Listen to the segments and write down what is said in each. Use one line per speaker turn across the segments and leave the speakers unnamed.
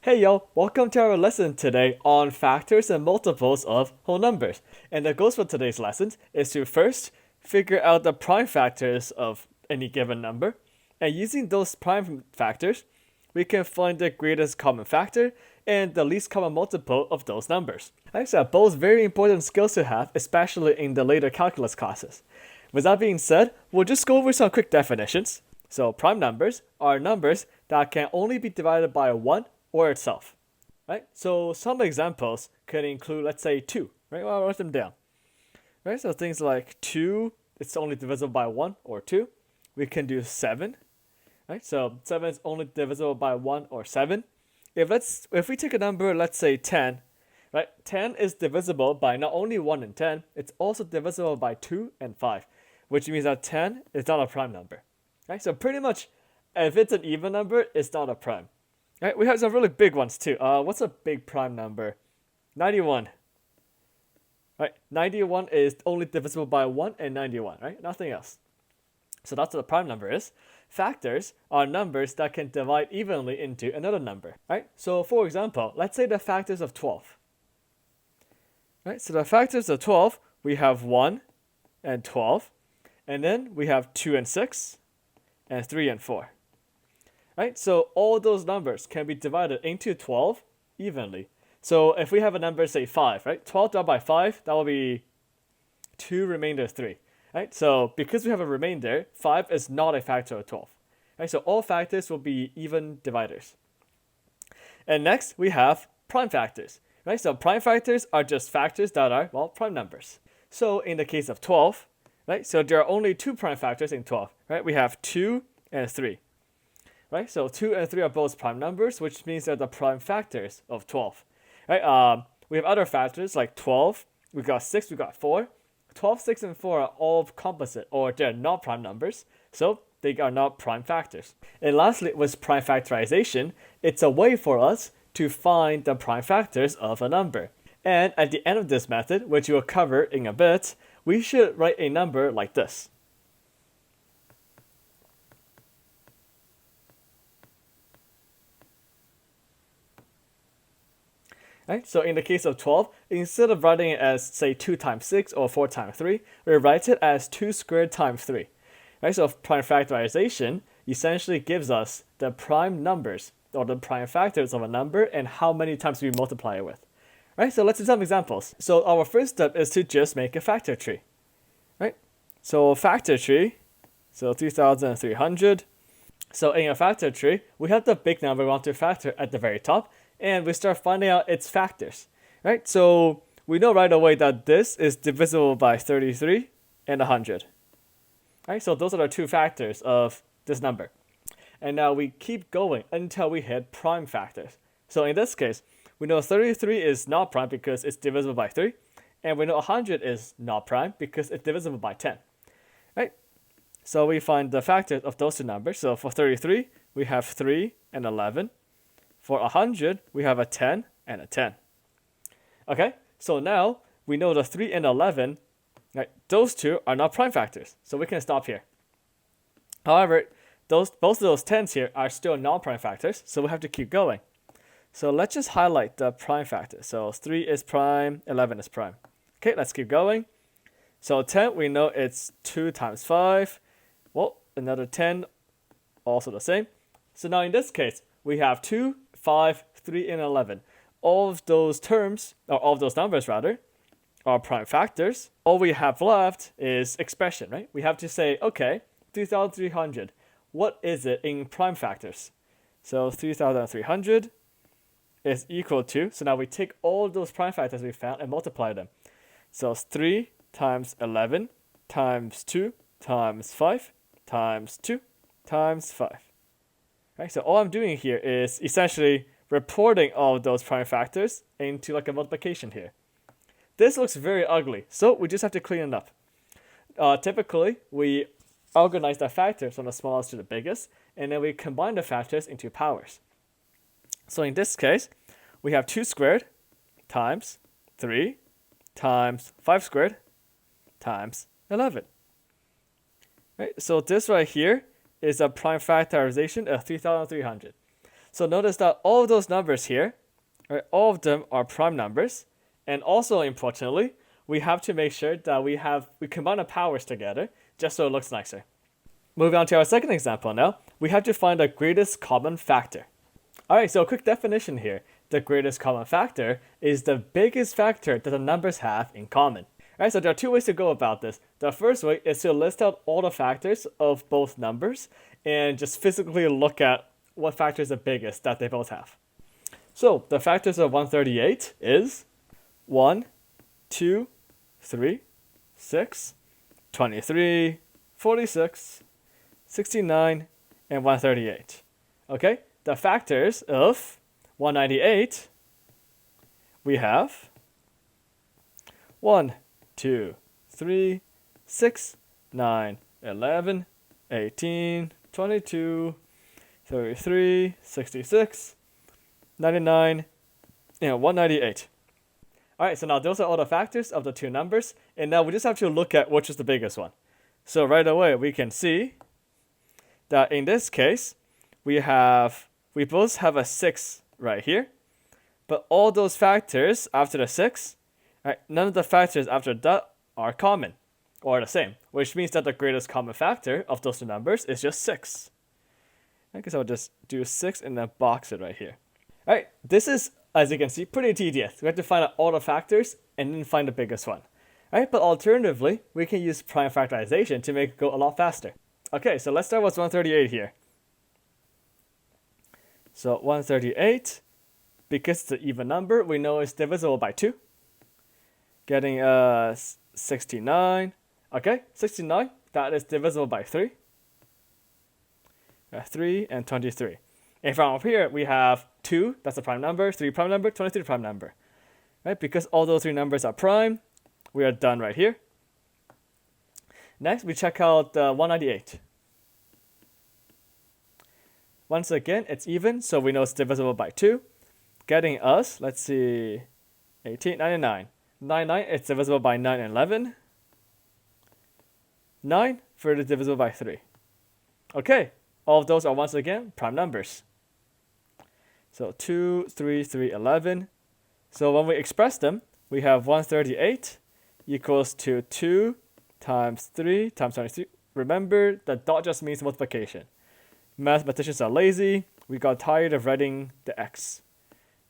Hey yo, welcome to our lesson today on factors and multiples of whole numbers. And the goals for today's lesson is to first figure out the prime factors of any given number. And using those prime factors, we can find the greatest common factor and the least common multiple of those numbers. These are both very important skills to have, especially in the later calculus classes. With that being said, we'll just go over some quick definitions. So prime numbers are numbers that can only be divided by 1 or itself, right? So some examples could include, let's say, 2, right? Well, I'll write them down, right? So things like 2, it's only divisible by 1 or 2. We can do 7, right? So 7 is only divisible by 1 or 7. If we take a number, let's say 10, right? 10 is divisible by not only 1 and 10, it's also divisible by 2 and 5, which means that 10 is not a prime number, right? So pretty much, if it's an even number, it's not a prime. Right, we have some really big ones too. What's a big prime number? 91. Right, 91 is only divisible by 1 and 91, right? Nothing else. So that's what a prime number is. Factors are numbers that can divide evenly into another number, right? So for example, let's say the factors of 12. Right, so the factors of 12, we have 1 and 12, and then we have 2 and 6, and 3 and 4. Right, so all those numbers can be divided into 12 evenly. So if we have a number, say 5, right? 12 divided by 5, that will be 2 remainder 3. Right, so because we have a remainder, 5 is not a factor of 12. Right, so all factors will be even dividers. And next, we have prime factors. Right, so prime factors are just factors that are, well, prime numbers. So in the case of 12, right, so there are only 2 prime factors in 12. Right, we have 2 and 3. Right, so 2 and 3 are both prime numbers, which means they're the prime factors of 12. Right, we have other factors like 12, we got 6, we got 4. 12, 6, and 4 are all composite, or they're not prime numbers, so they are not prime factors. And lastly, with prime factorization, it's a way for us to find the prime factors of a number. And at the end of this method, which we'll cover in a bit, we should write a number like this. Right? So in the case of 12, instead of writing it as, say, 2 times 6 or 4 times 3, we write it as 2 squared times 3. Right? So prime factorization essentially gives us the prime numbers, or the prime factors of a number, and how many times we multiply it with. Right? So let's do some examples. So our first step is to just make a factor tree. Right? So factor tree, so 3,300. So in a factor tree, we have the big number we want to factor at the very top, and we start finding out its factors, right? So we know right away that this is divisible by 33 and 100, right? So those are the 2 factors of this number. And now we keep going until we hit prime factors. So in this case, we know 33 is not prime because it's divisible by 3, and we know 100 is not prime because it's divisible by 10, right? So we find the factors of those 2 numbers. So for 33, we have 3 and 11. For 100, we have a 10 and a 10. Okay, so now we know the 3 and 11, right? Those 2 are not prime factors, so we can stop here. However, both of those 10s here are still non-prime factors, so we have to keep going. So let's just highlight the prime factors. So 3 is prime, 11 is prime. Okay, let's keep going. So 10, we know it's 2 times 5. Well, another 10, also the same. So now in this case, we have 2, 5, 3, and 11. All of those terms, or all of those numbers rather, are prime factors. All we have left is expression, right? We have to say, okay, 3,300, what is it in prime factors? So 3,300 is equal to, so now we take all those prime factors we found and multiply them. So it's 3 times 11 times 2 times 5 times 2 times 5. Right, so all I'm doing here is essentially reporting all those prime factors into like a multiplication here. This looks very ugly, so we just have to clean it up. Typically, we organize the factors from the smallest to the biggest, and then we combine the factors into powers. So in this case, we have 2 squared times 3 times 5 squared times 11. Right, so this right here is a prime factorization of 3,300. So notice that all of those numbers here, right, all of them are prime numbers. And also importantly, we have to make sure that we combine the powers together just so it looks nicer. Moving on to our second example now, we have to find the greatest common factor. Alright, so a quick definition here. The greatest common factor is the biggest factor that the numbers have in common. Alright, so there are two ways to go about this. The first way is to list out all the factors of both numbers and just physically look at what factor is the biggest that they both have. So the factors of 138 is 1, 2, 3, 6, 23, 46, 69, and 138. Okay, the factors of 198, we have 1, 2, 3, 6, 9, 11, 18, 22, 33, 66, 99, and 198. Alright, so now those are all the factors of the two numbers, and now we just have to look at which is the biggest one. So right away we can see that in this case, we both have a 6 right here, but all those factors after the 6, right, none of the factors after that are common, or the same, which means that the greatest common factor of those two numbers is just 6. I guess I'll just do 6 and then box it right here. Alright, this is, as you can see, pretty tedious. We have to find out all the factors and then find the biggest one. Alright, but alternatively, we can use prime factorization to make it go a lot faster. Okay, so let's start with 138 here. So 138, because it's an even number, we know it's divisible by 2. Getting 69. Okay, 69, that is divisible by 3. 3 and 23. And from up here, we have 2, that's a prime number, 3 prime number, 23 prime number. Right? Because all those three numbers are prime, we are done right here. Next, we check out 198. Once again, it's even, so we know it's divisible by 2. Getting us, let's see, 18, 99. 99, it's divisible by 9 and 11. 9, further divisible by 3. Okay, all of those are once again prime numbers. So 2, 3, 3, 11. So when we express them, we have 138 equals to 2 times 3 times 23. Remember, the dot just means multiplication. Mathematicians are lazy. We got tired of writing the x.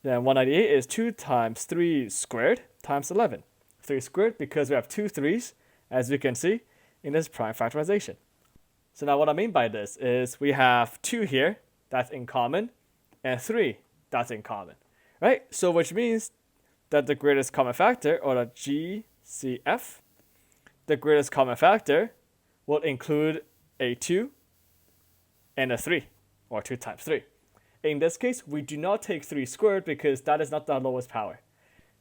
Then 198 is 2 times 3 squared times 11. 3 squared because we have two 3's, as you can see, in this prime factorization. So now what I mean by this is we have 2 here, that's in common, and 3, that's in common. Right? So which means that the greatest common factor, or the GCF, the greatest common factor will include a 2 and a 3, or 2 times 3. In this case, we do not take 3 squared because that is not the lowest power.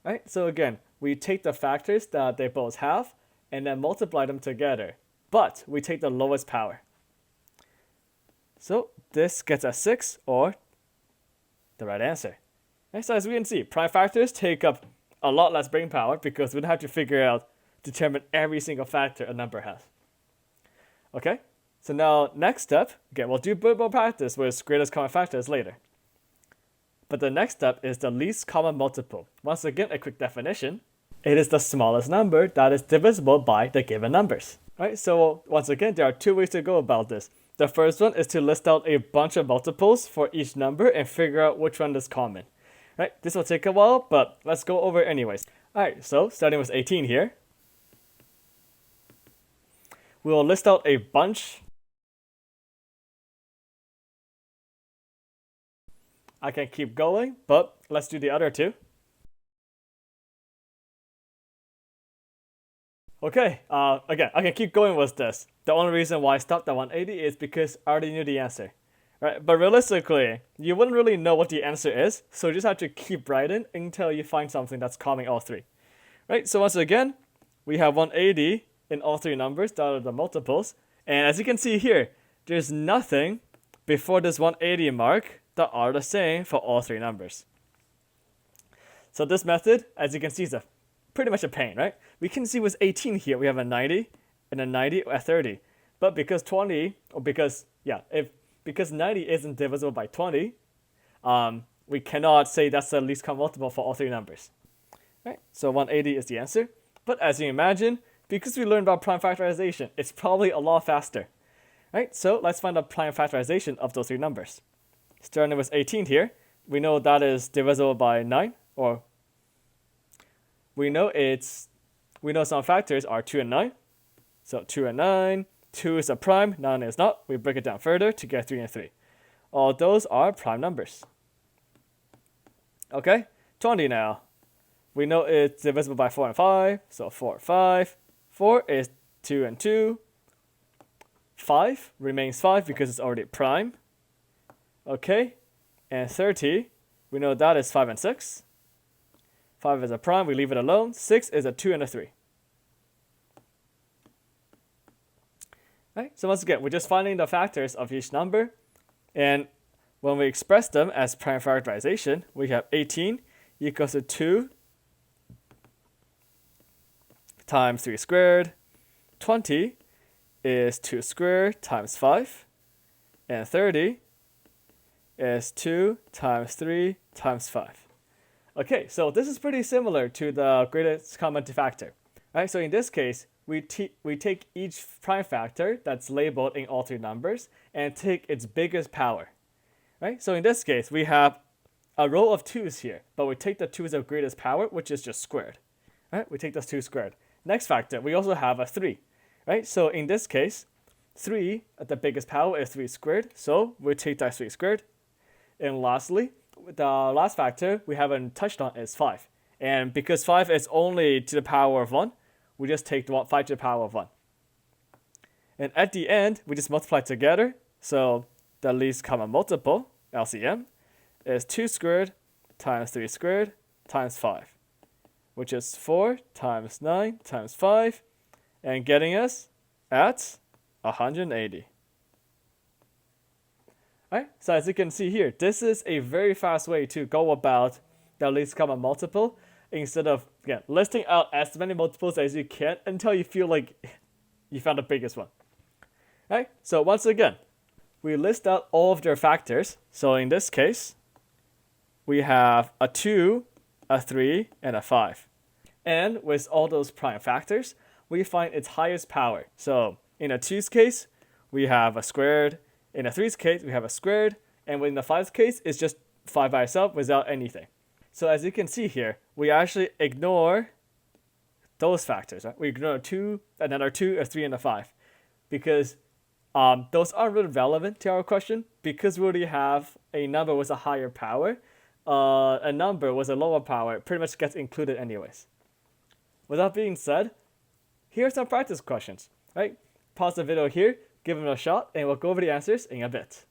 Right? So again, we take the factors that they both have and then multiply them together. But we take the lowest power. So this gets us 6, or the right answer. Right? So as we can see, prime factors take up a lot less brain power because we don't have to determine every single factor a number has. Okay? So now, next step, again, we'll do a bit more practice with greatest common factors later. But the next step is the least common multiple. Once again, a quick definition. It is the smallest number that is divisible by the given numbers. Right? So once again, there are two ways to go about this. The first one is to list out a bunch of multiples for each number and figure out which one is common. Right? This will take a while, but let's go over it anyways. Alright, so starting with 18 here. We will list out a bunch. I can keep going, but let's do the other two. Okay, again, I can keep going with this. The only reason why I stopped at 180 is because I already knew the answer. Right? But realistically, you wouldn't really know what the answer is, so you just have to keep writing until you find something that's common all three. Right? So once again, we have 180 in all three numbers that are the multiples. And as you can see here, there's nothing before this 180 mark that are the same for all three numbers. So this method, as you can see, is pretty much a pain, right? We can see with 18 here, we have a 90 and a 90 or a 30. But because 90 isn't divisible by 20, we cannot say that's the least common multiple for all three numbers. Right? So 180 is the answer. But as you imagine, because we learned about prime factorization, it's probably a lot faster. Right? So let's find the prime factorization of those three numbers. Starting with 18 here, we know that is divisible by 9, or we know some factors are 2 and 9. So 2 and 9, 2 is a prime, 9 is not. We break it down further to get 3 and 3. All those are prime numbers. Okay, 20 now. We know it's divisible by 4 and 5, so 4, 5. 4 is 2 and 2. 5 remains 5 because it's already prime. Okay, and 30, we know that is 5 and 6. 5 is a prime, we leave it alone. 6 is a 2 and a 3. Right, so once again, we're just finding the factors of each number. And when we express them as prime factorization, we have 18 equals to 2 times 3 squared. 20 is 2 squared times 5. And 30 is 2 times 3 times 5. Okay, so this is pretty similar to the greatest common factor. Right, so in this case, we take each prime factor that's labeled in all three numbers and take its biggest power. Right, so in this case, we have a row of 2's here, but we take the 2's of greatest power, which is just squared. Right, we take those 2 squared. Next factor, we also have a 3. Right, so in this case, 3 at the biggest power is 3 squared, so we take that 3 squared. And lastly, the last factor we haven't touched on is 5. And because 5 is only to the power of 1, we just take the 5 to the power of 1. And at the end, we just multiply together. So the least common multiple, LCM, is 2 squared times 3 squared times 5, which is 4 times 9 times 5, and getting us at 180. Alright, so as you can see here, this is a very fast way to go about the least common multiple instead of listing out as many multiples as you can until you feel like you found the biggest one. Alright, so once again, we list out all of their factors. So in this case, we have a 2, a 3, and a 5. And with all those prime factors, we find its highest power. So in a 2's case, we have a squared. In a 3's case, we have a squared. And in the 5's case, it's just 5 by itself without anything. So as you can see here, we actually ignore those factors. Right? We ignore a 2, another 2, a 3, and a 5. Because those aren't really relevant to our question. Because we already have a number with a higher power, a number with a lower power pretty much gets included anyways. With that being said, here's some practice questions. Right? Pause the video here, give them a shot, and we'll go over the answers in a bit.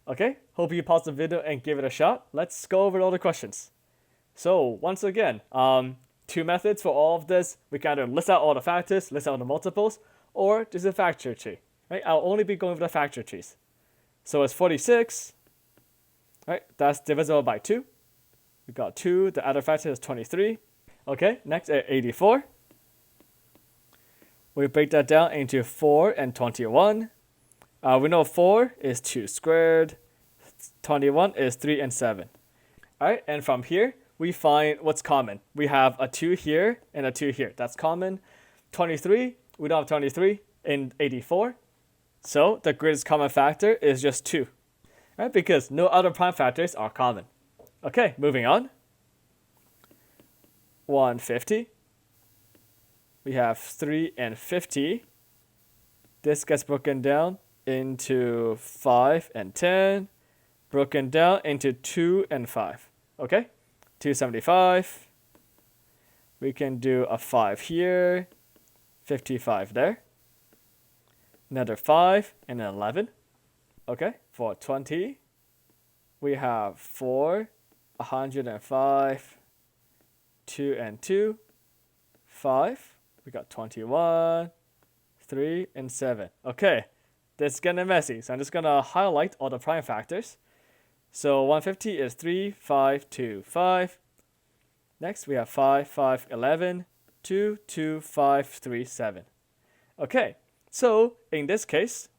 Okay, hope you paused the video and give it a shot. Let's go over all the questions. So once again, 2 methods for all of this. We can either list out all the factors, list out the multiples, or just a factor tree. Right? I'll only be going over the factor trees. So it's 46. Right? That's divisible by 2. We got 2. The other factor is 23. Okay, next at 84. We break that down into 4 and 21. We know 4 is 2 squared. 21 is 3 and 7. Alright, and from here, we find what's common. We have a 2 here and a 2 here. That's common. 23, we don't have 23 in 84. So the greatest common factor is just 2. Right? Because no other prime factors are common. Okay, moving on. 150. We have 3 and 50. This gets broken down into 5 and 10, broken down into 2 and 5. Okay, 275. We can do a 5 here, 55 there. Another 5 and an 11. Okay, for 20, we have 4, 105, 2 and 2, 5. We got 21, 3 and 7. Okay. This is getting messy, so I'm just going to highlight all the prime factors. So 150 is 3, 5, 2, 5. Next, we have 5, 5, 11, 2, 2, 5, 3, 7. Okay, so in this case,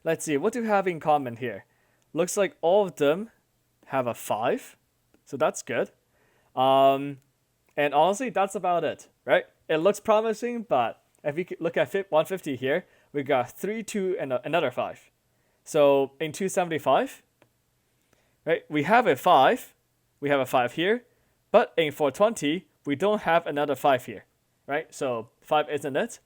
let's see, what do we have in common here? Looks like all of them have a 5, so that's good. And honestly, that's about it, right? It looks promising, but if you look at 150 here, we got 3, 2, and another 5. So in 275, right, we have a 5. We have a 5 here, but in 420, we don't have another 5 here, right? So 5 isn't it.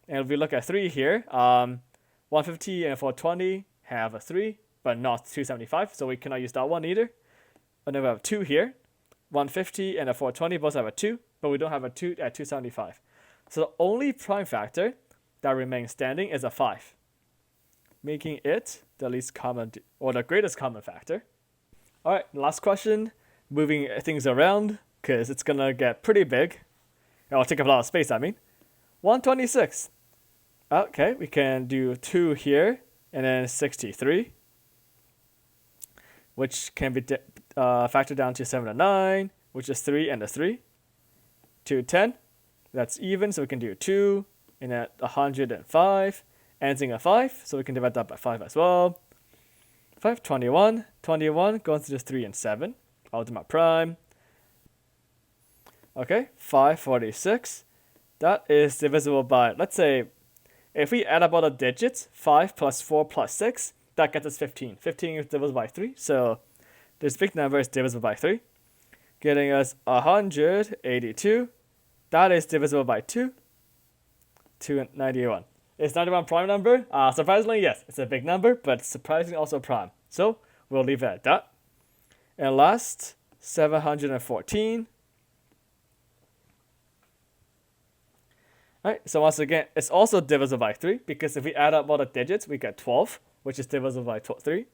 And if we look at 3 here, 150 and 420 have a 3, but not 275, so we cannot use that one either. And then we have 2 here. 150 and a 420 both have a 2, but we don't have a 2 at 275. So the only prime factor that remains standing is a 5, making it the least common or the greatest common factor. All right, last question, moving things around because it's going to get pretty big. It'll take up a lot of space, I mean. 126. Okay, we can do 2 here and then 63, which can be factored down to 7 and 9, which is 3 and a 3. 210, that's even, so we can do 2, and at 105, ending at 5, so we can divide that by 5 as well. 521, 21 goes to just 3 and 7, ultimate prime. Okay, 546, that is divisible by, let's say, if we add up all the digits, 5 plus 4 plus 6, that gets us 15. 15 is divisible by 3, so this big number is divisible by 3, getting us 182. That is divisible by 2, 291. Is 91 prime number? Surprisingly, yes, it's a big number, but surprisingly also prime. So we'll leave it at that. And last, 714. Alright, so once again, it's also divisible by 3, because if we add up all the digits, we get 12, which is divisible by 3.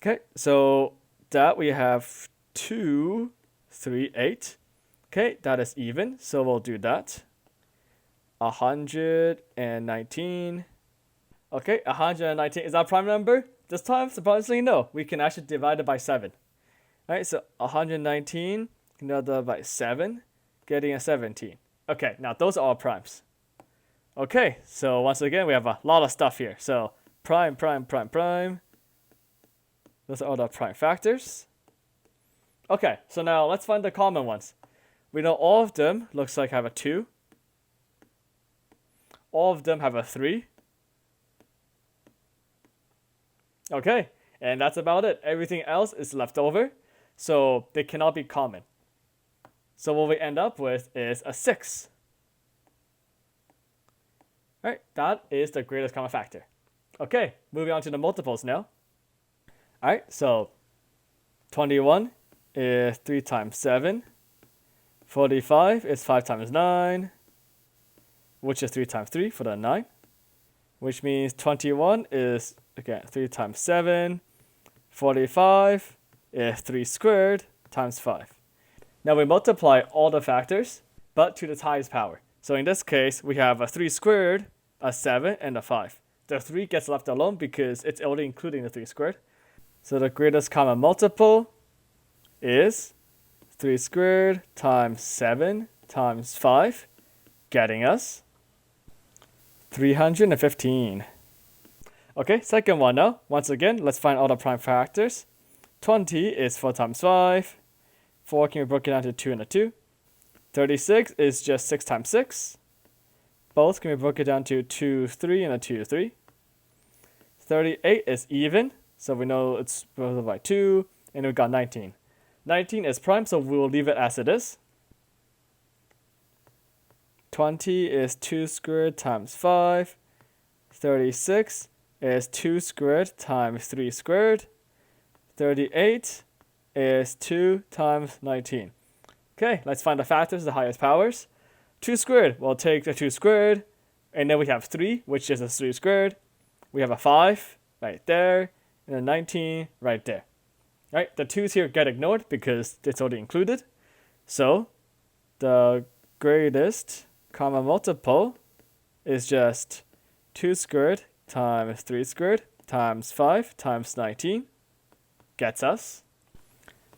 Okay, so that we have 2, 3, 8. Okay, that is even, so we'll do that. 119. Okay, 119 is our prime number. This time, surprisingly, no. We can actually divide it by 7. Alright, so 119 divided by 7, getting a 17. Okay, now those are all primes. Okay, so once again, we have a lot of stuff here. So prime, prime, prime, prime. Those are all the prime factors. Okay, so now let's find the common ones. We know all of them looks like have a 2. All of them have a 3. Okay, and that's about it. Everything else is left over, so they cannot be common. So what we end up with is a 6. Alright, that is the greatest common factor. Okay, moving on to the multiples now. Alright, so 21 is 3 times 7. 45 is 5 times 9, which is 3 times 3 for the 9, which means 21 is, again, 3 times 7. 45 is 3 squared times 5. Now we multiply all the factors, but to the highest power. So in this case, we have a 3 squared, a 7, and a 5. The 3 gets left alone because it's already including the 3 squared. So the greatest common multiple is 3 squared times 7 times 5, getting us 315. Okay, second one now. Once again, let's find all the prime factors. 20 is 4 times 5. 4 can be broken down to 2 and a 2. 36 is just 6 times 6. Both can be broken down to 2, 3, and a 2, 3. 38 is even, so we know it's divisible by 2, and we got 19. 19 is prime, so we will leave it as it is. 20 is 2 squared times 5. 36 is 2 squared times 3 squared. 38 is 2 times 19. Okay, let's find the factors, the highest powers. 2 squared, we'll take the 2 squared, and then we have 3, which is a 3 squared. We have a 5 right there, and a 19 right there. Right, the 2's here get ignored because it's already included. So the greatest common multiple is just 2 squared times 3 squared times 5 times 19 gets us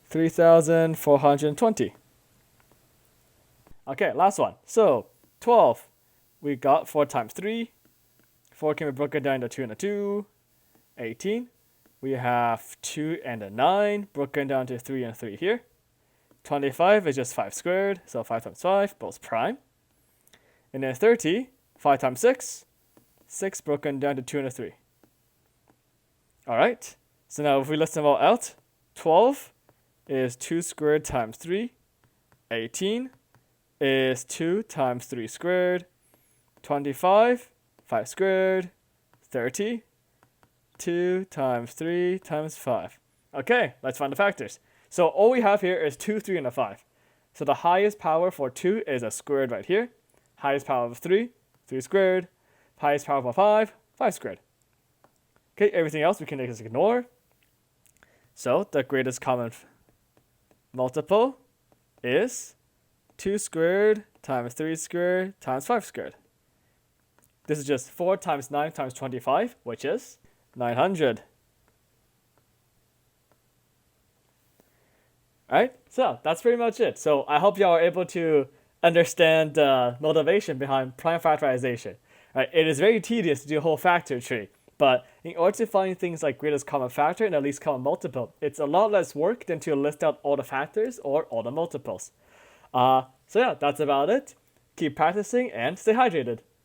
3,420. Okay, last one. So 12, we got 4 times 3. 4 can be broken down into 2 and a 2. 18. We have 2 and a 9, broken down to 3 and 3 here. 25 is just 5 squared, so 5 times 5, both prime. And then 30, 5 times 6, 6 broken down to 2 and a 3. Alright, so now if we list them all out, 12 is 2 squared times 3. 18 is 2 times 3 squared. 25, 5 squared. 30, 2 times 3 times 5. Okay, let's find the factors. So all we have here is 2, 3, and a 5. So the highest power for 2 is a squared right here. Highest power of 3, 3 squared. Highest power of 5, 5 squared. Okay, everything else we can just ignore. So the greatest common multiple is 2 squared times 3 squared times 5 squared. This is just 4 times 9 times 25, which is 900. Alright, so that's pretty much it. So I hope y'all are able to understand the motivation behind prime factorization. Right, it is very tedious to do a whole factor tree, but in order to find things like greatest common factor and the least common multiple, it's a lot less work than to list out all the factors or all the multiples. So yeah, that's about it. Keep practicing and stay hydrated.